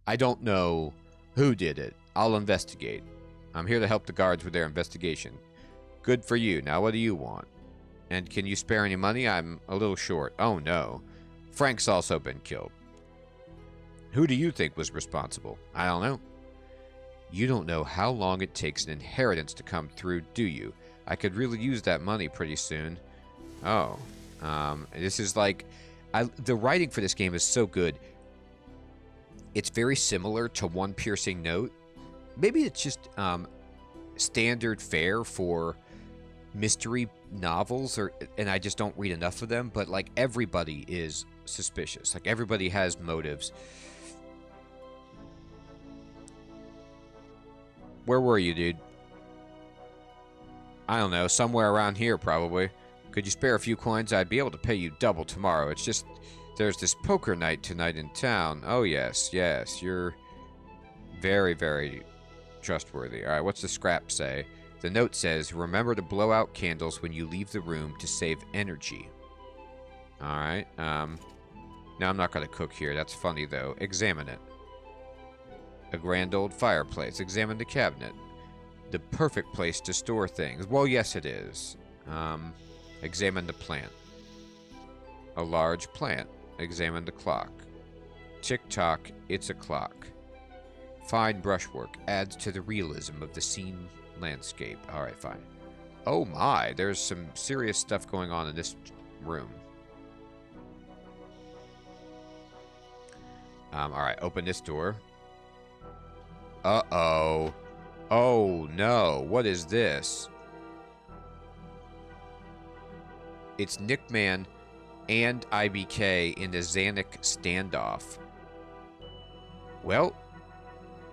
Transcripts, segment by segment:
I don't know who did it. I'll investigate. I'm here to help the guards with their investigation. Good for you. Now what do you want? And can you spare any money? I'm a little short. Oh no. Frank's also been killed. Who do you think was responsible? I don't know. You don't know how long it takes an inheritance to come through, do you? I could really use that money pretty soon. Oh. This is like... the writing for this game is so good. It's very similar to One Piercing Note. Maybe it's just standard fare for mystery novels, and I just don't read enough of them, but like everybody is suspicious. Like everybody has motives. Where were you, dude? I don't know, somewhere around here probably. Could you spare a few coins? I'd be able to pay you double tomorrow. It's just there's this poker night tonight in town. Oh yes, yes, you're very, very trustworthy. All right, what's the scrap say? The note says, remember to blow out candles when you leave the room to save energy. All right. Now I'm not going to cook here. That's funny, though. Examine it. A grand old fireplace. Examine the cabinet. The perfect place to store things. Well, yes, it is. Examine the plant. A large plant. Examine the clock. Tick-tock, it's a clock. Fine brushwork adds to the realism of the scene landscape. Alright, fine. Oh my, there's some serious stuff going on in this room. Alright, open this door. Uh-oh. Oh no, what is this? It's Nickman and IBK in the Xanic standoff. Well,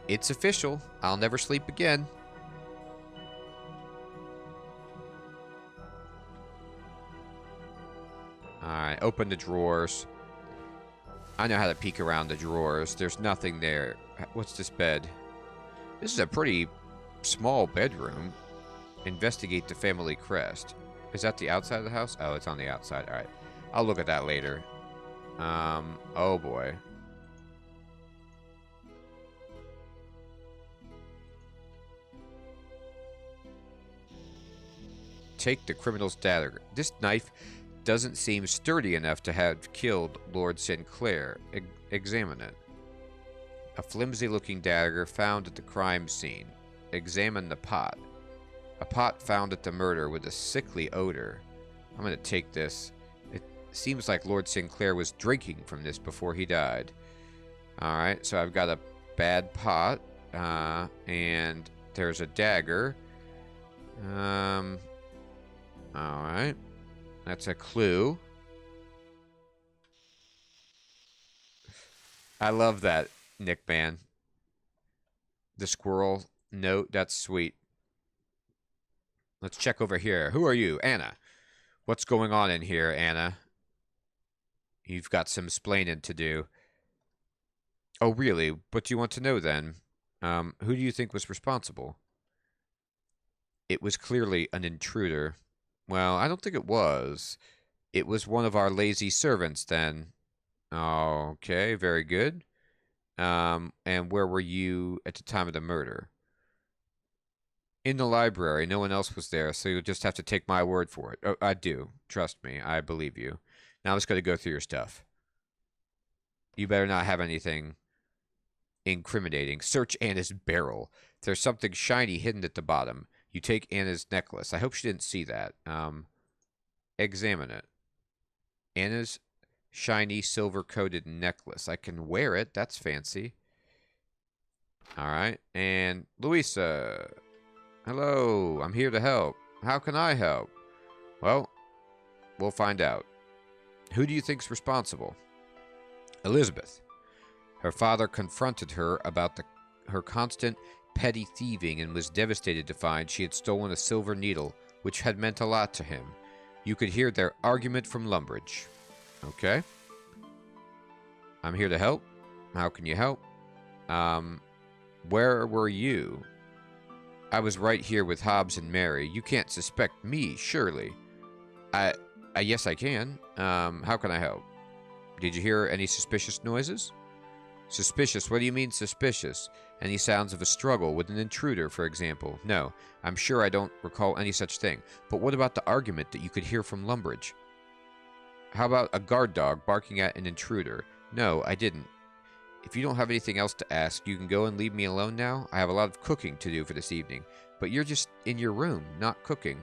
it's official. I'll never sleep again. Alright, open the drawers. I know how to peek around the drawers. There's nothing there. What's this bed? This is a pretty small bedroom. Investigate the family crest. Is that the outside of the house? Oh, it's on the outside. Alright. I'll look at that later. Oh boy. Take the criminal's dagger. This knife doesn't seem sturdy enough to have killed Lord Sinclair. Examine it. A flimsy-looking dagger found at the crime scene. Examine the pot. A pot found at the murder with a sickly odor. I'm going to take this. It seems like Lord Sinclair was drinking from this before he died. Alright, so I've got a bad pot. And there's a dagger. Alright. That's a clue. I love that, Nick Man. The squirrel note, that's sweet. Let's check over here. Who are you? Anna. What's going on in here, Anna? You've got some splaining to do. Oh, really? What do you want to know, then? Who do you think was responsible? It was clearly an intruder. Well, I don't think it was. It was one of our lazy servants, then. Okay, very good. And where were you at the time of the murder? In the library. No one else was there, so you'll just have to take my word for it. Oh, I do. Trust me. I believe you. Now I'm just going to go through your stuff. You better not have anything incriminating. Search Anna's barrel. There's something shiny hidden at the bottom. You take Anna's necklace. I hope she didn't see that. Examine it. Anna's shiny silver-coated necklace. I can wear it. That's fancy. Alright. And Louisa. Hello. I'm here to help. How can I help? Well, we'll find out. Who do you think's responsible? Elizabeth. Her father confronted her about her constant petty thieving and was devastated to find she had stolen a silver needle, which had meant a lot to him. You could hear their argument from Lumbridge. Okay. I'm here to help. How can you help? Where were you? I was right here with Hobbs and Mary. You can't suspect me, surely. Yes, I can. How can I help? Did you hear any suspicious noises? Suspicious? What do you mean suspicious? Any sounds of a struggle with an intruder, for example? No, I'm sure I don't recall any such thing. But what about the argument that you could hear from Lumbridge? How about a guard dog barking at an intruder? No, I didn't. If you don't have anything else to ask, you can go and leave me alone now. I have a lot of cooking to do for this evening. But you're just in your room, not cooking.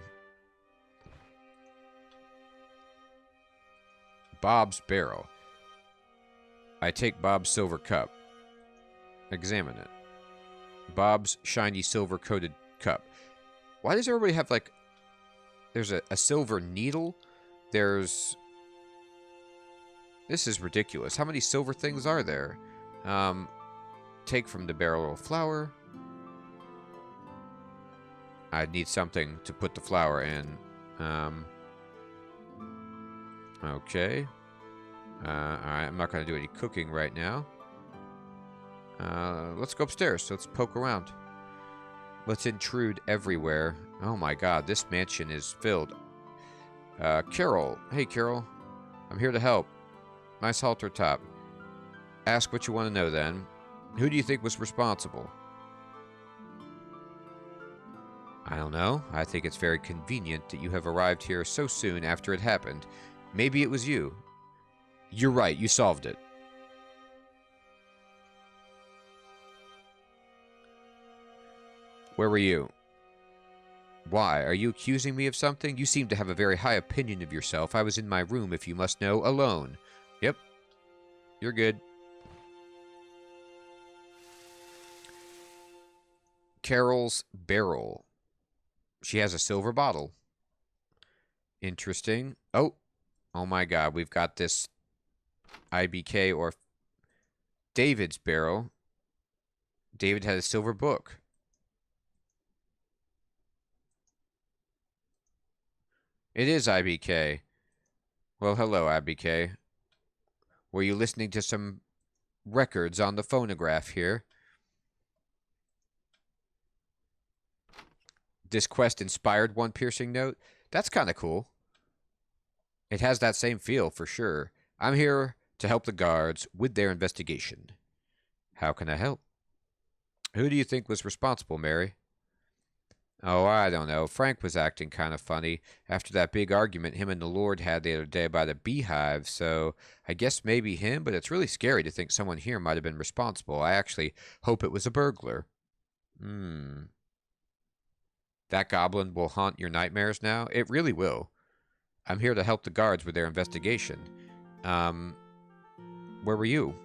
Bob's barrel. I take Bob's silver cup. Examine it. Bob's shiny silver-coated cup. Why does everybody have, like... There's a silver needle? There's... This is ridiculous. How many silver things are there? Take from the barrel of flour. I'd need something to put the flour in. Okay. Alright, I'm not going to do any cooking right now. Let's go upstairs. Let's poke around. Let's intrude everywhere. Oh my god, this mansion is filled. Carol. Hey, Carol. I'm here to help. Nice halter top. Ask what you want to know, then. Who do you think was responsible? I don't know. I think it's very convenient that you have arrived here so soon after it happened. Maybe it was you. You're right. You solved it. Where were you? Why? Are you accusing me of something? You seem to have a very high opinion of yourself. I was in my room, if you must know, alone. Yep. You're good. Carol's barrel. She has a silver bottle. Interesting. Oh my god, we've got this IBK or David's barrel. David had a silver book. It is IBK. Well, hello, IBK. Were you listening to some records on the phonograph here? This quest inspired one piercing note? That's kind of cool. It has that same feel, for sure. I'm here to help the guards with their investigation. How can I help? Who do you think was responsible, Mary? Oh, I don't know. Frank was acting kind of funny after that big argument him and the Lord had the other day by the beehive, so I guess maybe him, but it's really scary to think someone here might have been responsible. I actually hope it was a burglar. That goblin will haunt your nightmares now? It really will. I'm here to help the guards with their investigation. Where were you?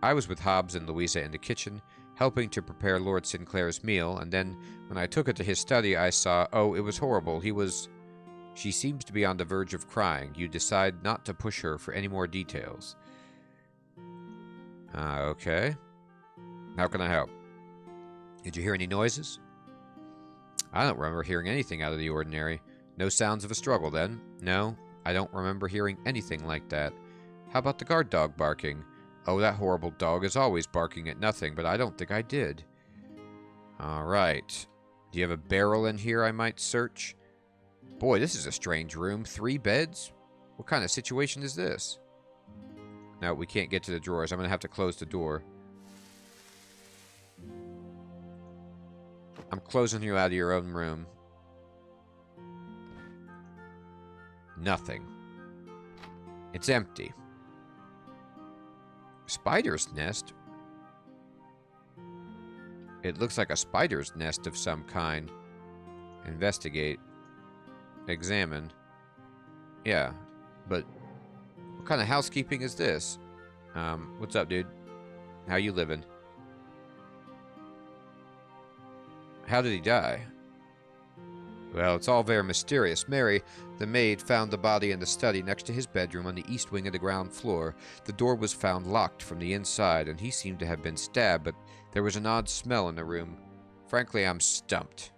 I was with Hobbs and Louisa in the kitchen, helping to prepare Lord Sinclair's meal, and then, when I took her to his study, I saw, oh, it was horrible. She seems to be on the verge of crying. You decide not to push her for any more details. Okay. How can I help? Did you hear any noises? I don't remember hearing anything out of the ordinary. No sounds of a struggle, then? No, I don't remember hearing anything like that. How about the guard dog barking? Oh, that horrible dog is always barking at nothing, but I don't think I did. Alright. Do you have a barrel in here I might search? Boy, this is a strange room. 3 beds? What kind of situation is this? No, we can't get to the drawers. I'm going to have to close the door. I'm closing you out of your own room. Nothing. It's empty. Spider's nest? It looks like a spider's nest of some kind. Investigate. Examine. Yeah, but what kind of housekeeping is this? What's up, dude? How you living? How did he die? Well, it's all very mysterious. Mary, the maid, found the body in the study next to his bedroom on the east wing of the ground floor. The door was found locked from the inside, and he seemed to have been stabbed, but there was an odd smell in the room. Frankly, I'm stumped.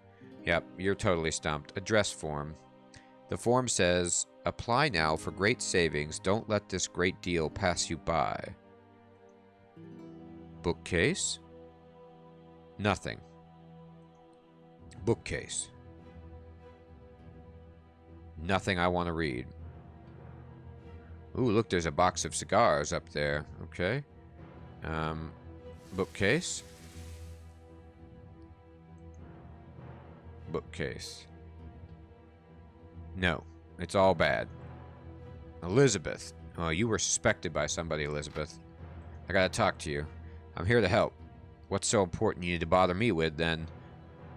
Yep, you're totally stumped. Address form. The form says, apply now for great savings. Don't let this great deal pass you by. Bookcase? Nothing. Bookcase. Nothing I want to read. Ooh, look, there's a box of cigars up there. Okay. Bookcase. Bookcase. No, it's all bad. Elizabeth. Oh, you were suspected by somebody, Elizabeth. I gotta talk to you. I'm here to help. What's so important you need to bother me with, then?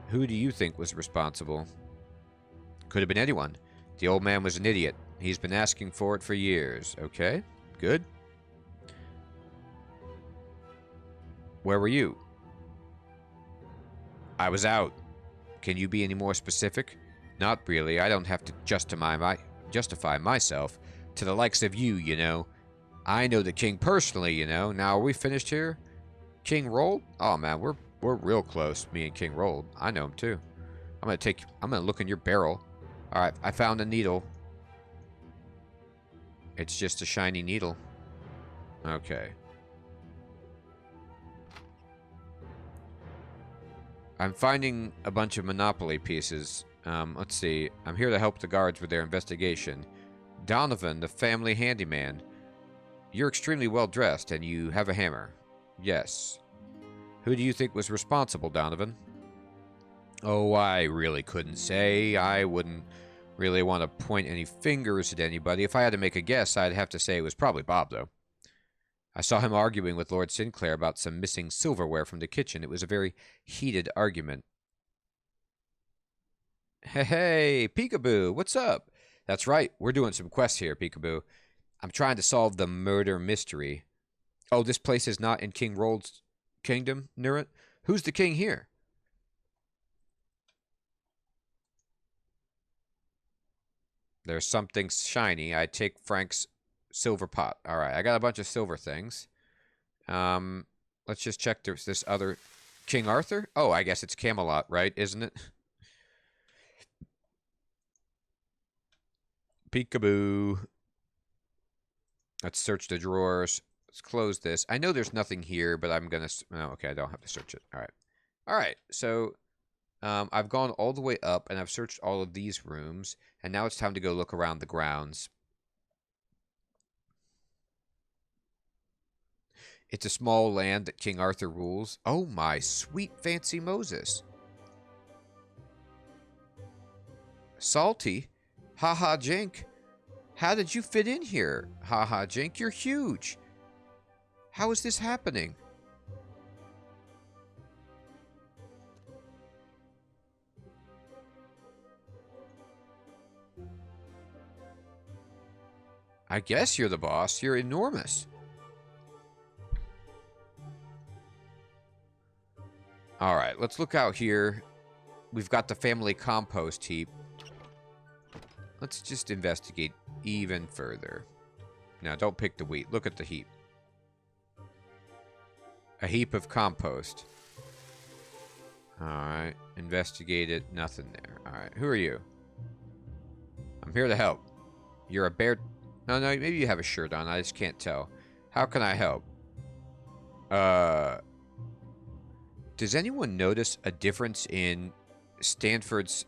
Who do you think was responsible? Could have been anyone. The old man was an idiot. He's been asking for it for years. Okay, good. Where were you? I was out. Can you be any more specific? Not really. I don't have to justify myself to the likes of you, you know. I know the king personally, you know. Now, are we finished here? King Rolled? Oh, man, we're real close, me and King Rolled. I know him, too. I'm gonna look in your barrel. Alright, I found a needle. It's just a shiny needle. Okay. I'm finding a bunch of Monopoly pieces. Let's see. I'm here to help the guards with their investigation. Donovan, the family handyman. You're extremely well dressed, and you have a hammer. Yes. Who do you think was responsible, Donovan? Oh, I really couldn't say. I wouldn't really want to point any fingers at anybody. If I had to make a guess, I'd have to say it was probably Bob, though. I saw him arguing with Lord Sinclair about some missing silverware from the kitchen. It was a very heated argument. Hey, Peekaboo, what's up? That's right, we're doing some quests here, Peekaboo. I'm trying to solve the murder mystery. Oh, this place is not in King Rold's kingdom, Nurut? Who's the king here? There's something shiny. I take Frank's silver pot. All right, I got a bunch of silver things. Let's just check this other King Arthur. Oh, I guess it's Camelot, right? Isn't it? Peekaboo. Let's search the drawers. Let's close this. I know there's nothing here, but I'm gonna. No, okay, I don't have to search it. All right, all right. So, I've gone all the way up, and I've searched all of these rooms, and now it's time to go look around the grounds. It's a small land that King Arthur rules. Oh my sweet fancy Moses. Salty? Haha Jink. How did you fit in here? Haha Jink, you're huge. How is this happening? I guess you're the boss. You're enormous. Alright, let's look out here. We've got the family compost heap. Let's just investigate even further. Now, don't pick the wheat. Look at the heap. A heap of compost. Alright, investigate it. Nothing there. Alright, who are you? I'm here to help. You're a bear... No, maybe you have a shirt on. I just can't tell. How can I help? Does anyone notice a difference in Stanford's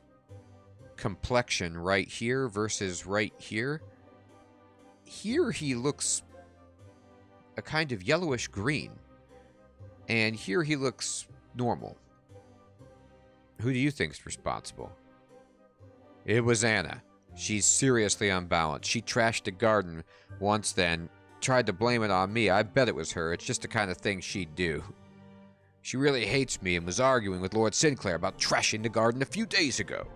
complexion right here versus right here? Here he looks a kind of yellowish green. And here he looks normal. Who do you think's responsible? It was Anna. She's seriously unbalanced. She trashed the garden once then, tried to blame it on me. I bet it was her. It's just the kind of thing she'd do. She really hates me and was arguing with Lord Sinclair about trashing the garden a few days ago.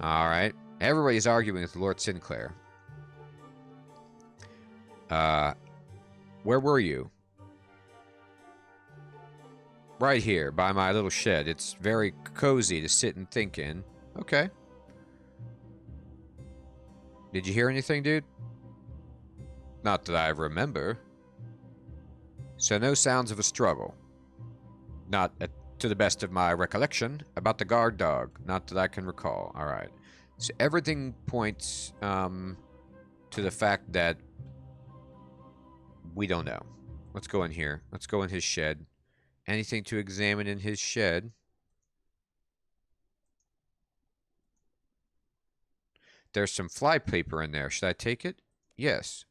Alright. Everybody's arguing with Lord Sinclair. Where were you? Right here, by my little shed. It's very cozy to sit and think in. Okay. Did you hear anything, dude? Not that I remember. So no sounds of a struggle. Not to the best of my recollection. About the guard dog. Not that I can recall. Alright. So everything points to the fact that we don't know. Let's go in here. Let's go in his shed. Anything to examine in his shed? There's some fly paper in there. Should I take it? Yes.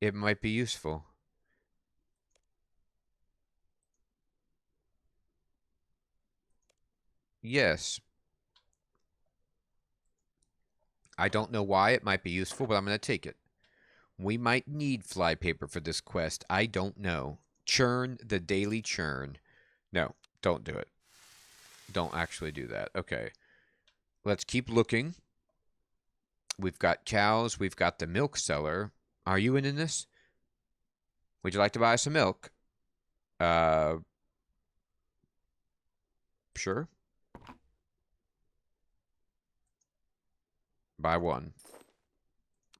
It might be useful. Yes. I don't know why it might be useful, but I'm going to take it. We might need flypaper for this quest. I don't know. Churn the daily churn. No, don't do it. Don't actually do that. Okay. Let's keep looking. We've got cows. We've got the milk seller. Are you in this? Would you like to buy some milk? Sure. Buy one.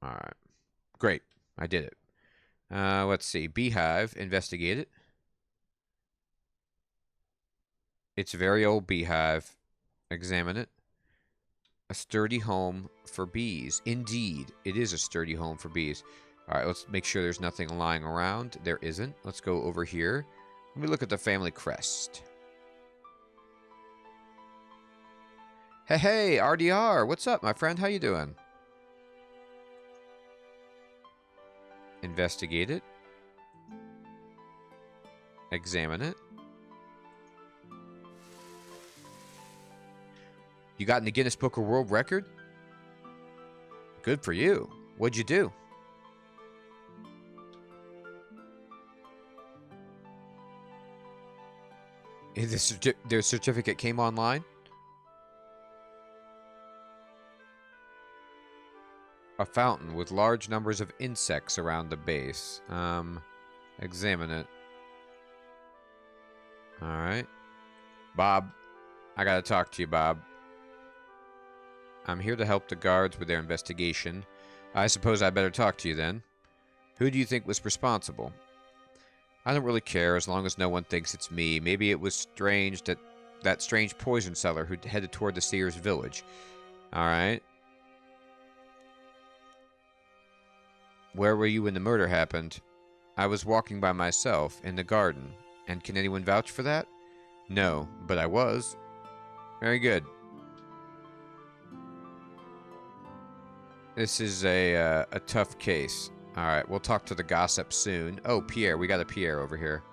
All right. Great. I did it. Let's see. Beehive. Investigate it. It's a very old beehive. Examine it. A sturdy home for bees. Indeed, it is a sturdy home for bees. All right, let's make sure there's nothing lying around. There isn't. Let's go over here. Let me look at the family crest. Hey, hey, RDR. What's up, my friend? How you doing? Investigate it. Examine it. You got in the Guinness Book of World Record? Good for you. What'd you do? Their certificate came online? A fountain with large numbers of insects around the base. Examine it. Alright. Bob, I gotta talk to you, Bob. I'm here to help the guards with their investigation. I suppose I better talk to you then. Who do you think was responsible? I don't really care as long as no one thinks it's me. Maybe it was strange that strange poison seller who headed toward the Seer's village. Alright. Where were you when the murder happened? I was walking by myself in the garden. And can anyone vouch for that? No, but I was. Very good. This is a tough case. Alright, we'll talk to the gossip soon. Oh, Pierre. We got a Pierre over here.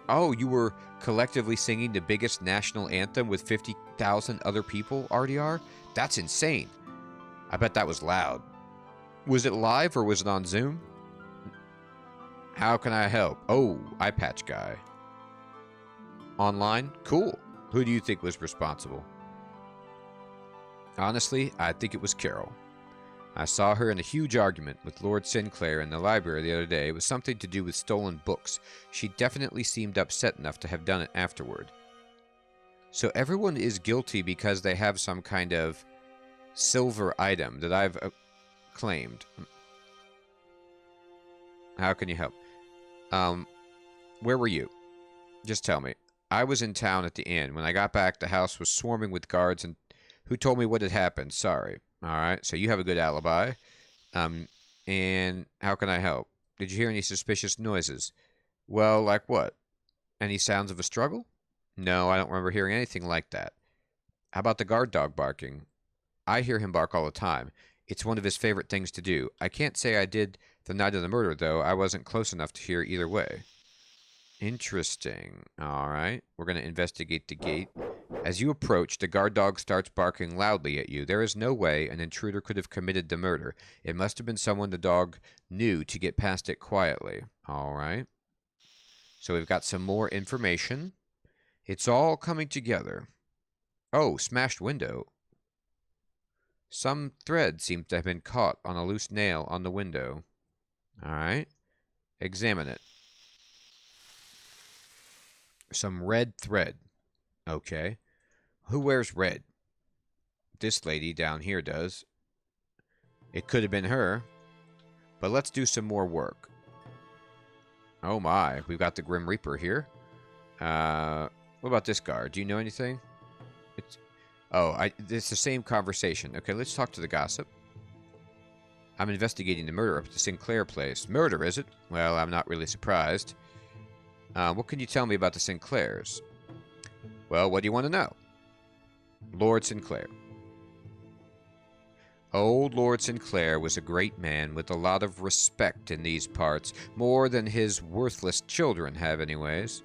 Oh, you were collectively singing the biggest national anthem with 50,000 other people, RDR? That's insane. I bet that was loud. Was it live or was it on Zoom? How can I help? Oh, eye patch guy. Online? Cool. Who do you think was responsible? Honestly, I think it was Carol. I saw her in a huge argument with Lord Sinclair in the library the other day. It was something to do with stolen books. She definitely seemed upset enough to have done it afterward. So everyone is guilty because they have some kind of silver item that I've claimed. How can you help? Where were you? Just tell me. I was in town at the inn. When I got back, the house was swarming with guards and who told me what had happened. Sorry. All right, so you have a good alibi. And how can I help? Did you hear any suspicious noises? Well, like what? Any sounds of a struggle? No, I don't remember hearing anything like that. How about the guard dog barking? I hear him bark all the time. It's one of his favorite things to do. I can't say I did the night of the murder, though. I wasn't close enough to hear either way. Interesting. All right. We're going to investigate the gate. As you approach, the guard dog starts barking loudly at you. There is no way an intruder could have committed the murder. It must have been someone the dog knew to get past it quietly. All right. So we've got some more information. It's all coming together. Oh, smashed window. Some thread seems to have been caught on a loose nail on the window. All right. Examine it. Some red thread. Okay. Who wears red? This lady down here does. It could have been her. But let's do some more work. Oh my, we've got the Grim Reaper here. What about this guard? Do you know anything? It's the same conversation. Okay, let's talk to the gossip. I'm investigating the murder up at the Sinclair place. Murder, is it? Well, I'm not really surprised. What can you tell me about the Sinclairs? Well, what do you want to know? Lord Sinclair. Old Lord Sinclair was a great man with a lot of respect in these parts, more than his worthless children have anyways.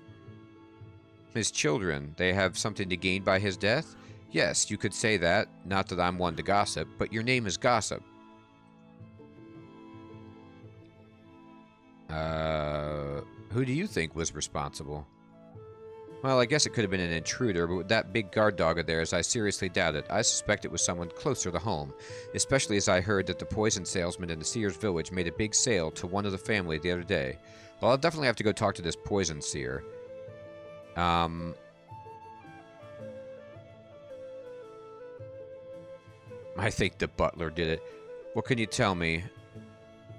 His children, they have something to gain by his death? Yes, you could say that. Not that I'm one to gossip, but your name is Gossip. Who do you think was responsible? Well, I guess it could have been an intruder, but with that big guard dog of theirs, I seriously doubt it. I suspect it was someone closer to home, especially as I heard that the poison salesman in the Seer's village made a big sale to one of the family the other day. Well, I'll definitely have to go talk to this poison seer. I think the butler did it. What can you tell me?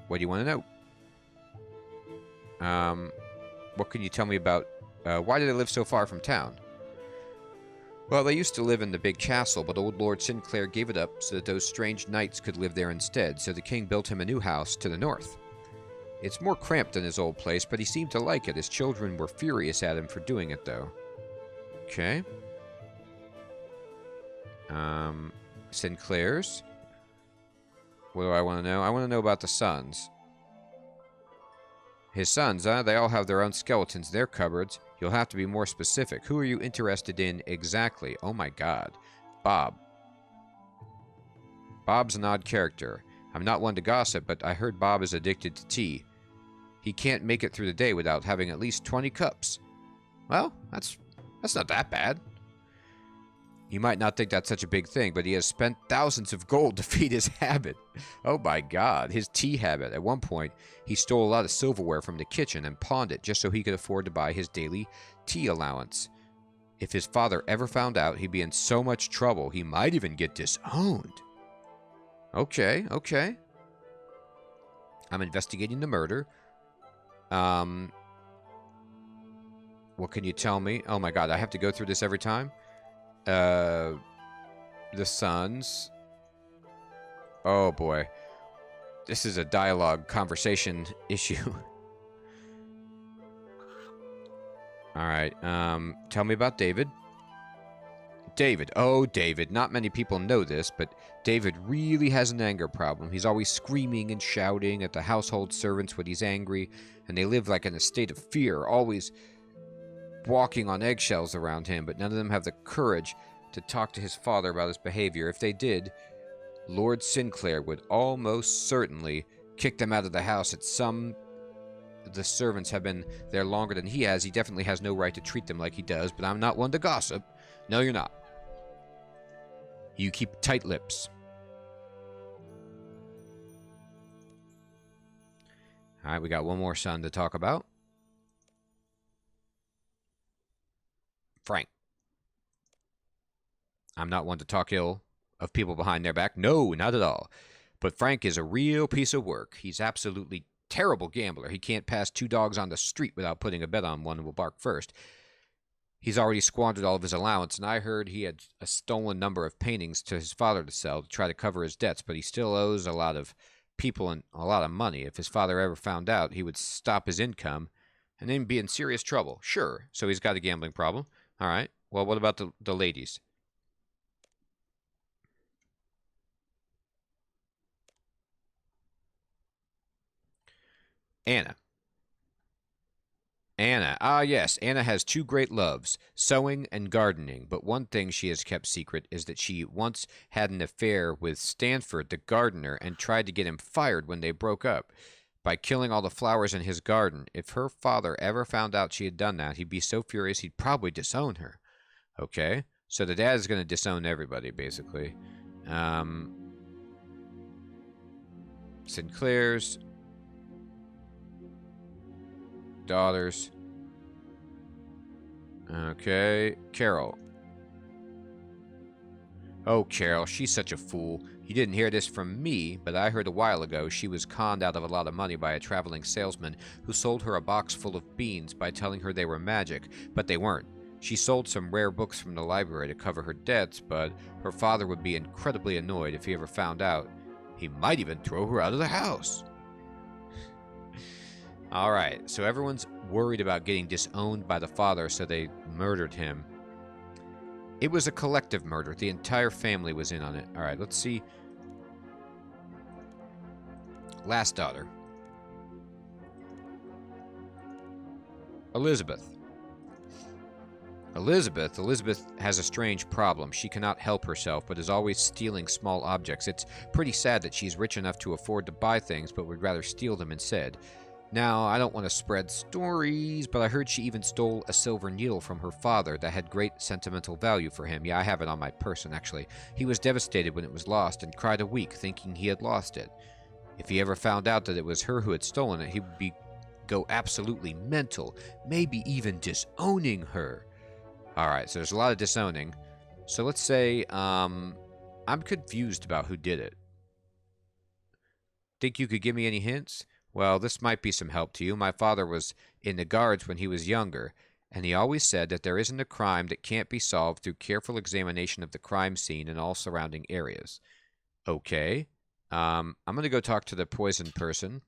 What do you want to know? What can you tell me about... why do they live so far from town? Well, they used to live in the big castle, but old Lord Sinclair gave it up so that those strange knights could live there instead, so the king built him a new house to the north. It's more cramped than his old place, but he seemed to like it. His children were furious at him for doing it, though. Okay. Sinclair's? What do I want to know? I want to know about the sons. His sons, huh? They all have their own skeletons in their cupboards. You'll have to be more specific. Who are you interested in exactly? Oh my god. Bob. Bob's an odd character. I'm not one to gossip, but I heard Bob is addicted to tea. He can't make it through the day without having at least 20 cups. Well, that's not that bad. You might not think that's such a big thing, but he has spent thousands of gold to feed his habit. Oh my god, his tea habit. At one point, he stole a lot of silverware from the kitchen and pawned it just so he could afford to buy his daily tea allowance. If his father ever found out, he'd be in so much trouble, he might even get disowned. Okay, okay. I'm investigating the murder. What can you tell me? Oh my god, I have to go through this every time? The sons. Oh boy. This is a dialogue conversation issue. Alright, tell me about David. David. Oh, David. Not many people know this, but David really has an anger problem. He's always screaming and shouting at the household servants when he's angry, and they live like in a state of fear, always walking on eggshells around him, but none of them have the courage to talk to his father about his behavior. If they did, Lord Sinclair would almost certainly kick them out of the house. The servants have been there longer than he has. He definitely has no right to treat them like he does, but I'm not one to gossip. No, you're not. You keep tight lips. Alright, we got one more son to talk about. Frank. I'm not one to talk ill of people behind their back. No, not at all. But Frank is a real piece of work. He's absolutely terrible gambler. He can't pass 2 dogs on the street without putting a bet on one who will bark first. He's already squandered all of his allowance, and I heard he had a stolen number of paintings to his father to sell to try to cover his debts, but he still owes a lot of people and a lot of money. If his father ever found out, he would stop his income and then be in serious trouble. Sure, so he's got a gambling problem. All right. Well, what about the ladies? Anna. Anna. Ah, yes. Anna has 2 great loves, sewing and gardening. But one thing she has kept secret is that she once had an affair with Stanford, the gardener, and tried to get him fired when they broke up by killing all the flowers in his garden. If her father ever found out she had done that, he'd be so furious he'd probably disown her. Okay. So the dad is going to disown everybody, basically. Sinclair's daughters. Okay. Carol. Oh, Carol, she's such a fool. You didn't hear this from me, but I heard a while ago she was conned out of a lot of money by a traveling salesman who sold her a box full of beans by telling her they were magic, but they weren't. She sold some rare books from the library to cover her debts, but her father would be incredibly annoyed if he ever found out. He might even throw her out of the house. Alright, so everyone's worried about getting disowned by the father, so they murdered him. It was a collective murder. The entire family was in on it. Alright, let's see. Last daughter. Elizabeth. Elizabeth has a strange problem. She cannot help herself, but is always stealing small objects. It's pretty sad that she's rich enough to afford to buy things, but would rather steal them instead. Now, I don't want to spread stories, but I heard she even stole a silver needle from her father that had great sentimental value for him. Yeah, I have it on my person, actually. He was devastated when it was lost and cried a week, thinking he had lost it. If he ever found out that it was her who had stolen it, he would go absolutely mental, maybe even disowning her. Alright, so there's a lot of disowning. So let's say, I'm confused about who did it. Think you could give me any hints? Well, this might be some help to you. My father was in the guards when he was younger, and he always said that there isn't a crime that can't be solved through careful examination of the crime scene and all surrounding areas. Okay. I'm going to go talk to the poison person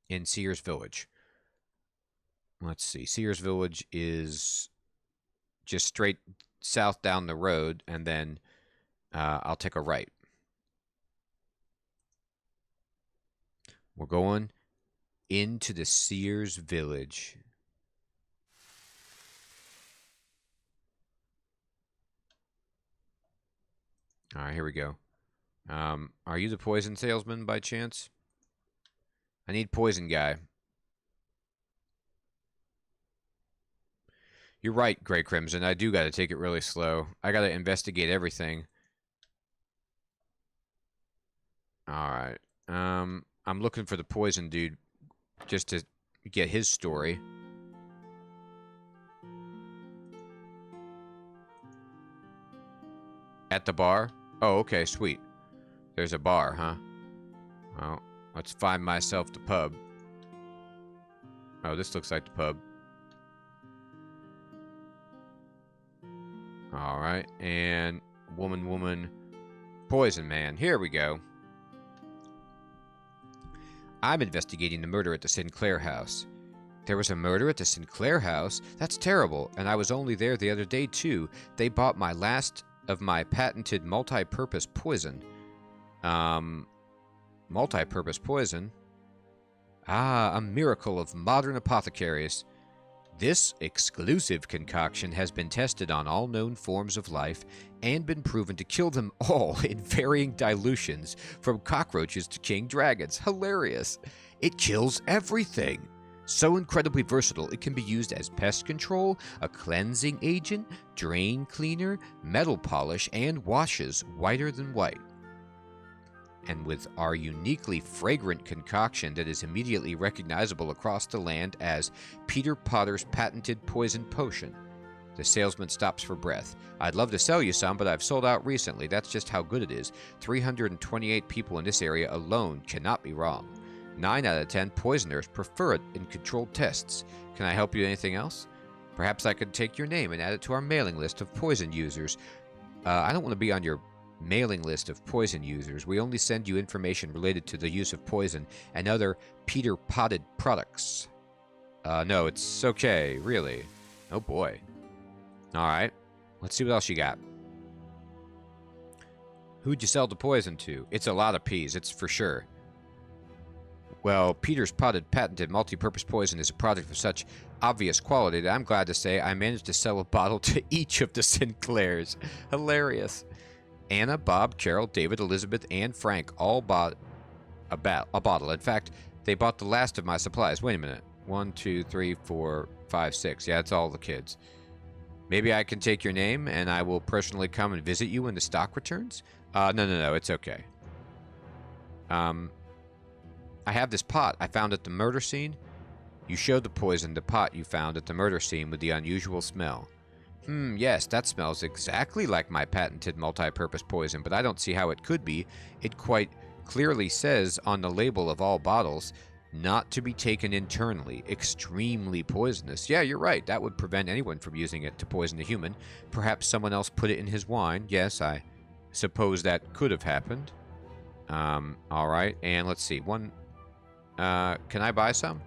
in Sears Village. Let's see. Sears Village is just straight south down the road, and then I'll take a right. We're going into the Sears Village. All right, here we go. Are you the poison salesman by chance? I need poison guy. You're right, Grey Crimson. I do got to take it really slow. I got to investigate everything. Alright. I'm looking for the poison dude just to get his story. At the bar? Oh, okay, sweet. There's a bar, huh? Well, let's find myself the pub. Oh, this looks like the pub. Alright, and woman, poison man. Here we go. I'm investigating the murder at the Sinclair house. There was a murder at the Sinclair house? That's terrible, and I was only there the other day, too. They bought my last of my patented multi-purpose poison. Multi-purpose poison? Ah, a miracle of modern apothecaries. This exclusive concoction has been tested on all known forms of life and been proven to kill them all in varying dilutions, from cockroaches to king dragons. Hilarious. It kills everything. So incredibly versatile, it can be used as pest control, a cleansing agent, drain cleaner, metal polish, and washes whiter than white. And with our uniquely fragrant concoction that is immediately recognizable across the land as Peter Potter's patented poison potion. The salesman stops for breath. I'd love to sell you some, but I've sold out recently. That's just how good it is. 328 people in this area alone cannot be wrong. 9 out of 10 poisoners prefer it in controlled tests. Can I help you with anything else? Perhaps I could take your name and add it to our mailing list of poison users. I don't want to be on your mailing list of poison users. We only send you information related to the use of poison and other Peter Potted products. No, it's okay, really. Oh boy. Alright, let's see what else you got. Who'd you sell the poison to? It's a lot of peas, it's for sure. Well, Peter's Potted patented multi-purpose poison is a product of such obvious quality that I'm glad to say I managed to sell a bottle to each of the Sinclairs. Hilarious. Anna, Bob, Carol, David, Elizabeth, and Frank all bought a bottle. In fact, they bought the last of my supplies. Wait a minute. 1, 2, 3, 4, 5, 6. Yeah, it's all the kids. Maybe I can take your name, and I will personally come and visit you when the stock returns? No. It's okay. I have this pot I found at the murder scene. You showed the poison the pot you found at the murder scene with the unusual smell. Yes, that smells exactly like my patented multi-purpose poison, but I don't see how it could be. It quite clearly says on the label of all bottles, not to be taken internally, extremely poisonous. Yeah, you're right. That would prevent anyone from using it to poison a human. Perhaps someone else put it in his wine. Yes, I suppose that could have happened. All right, and let's see. Can I buy some?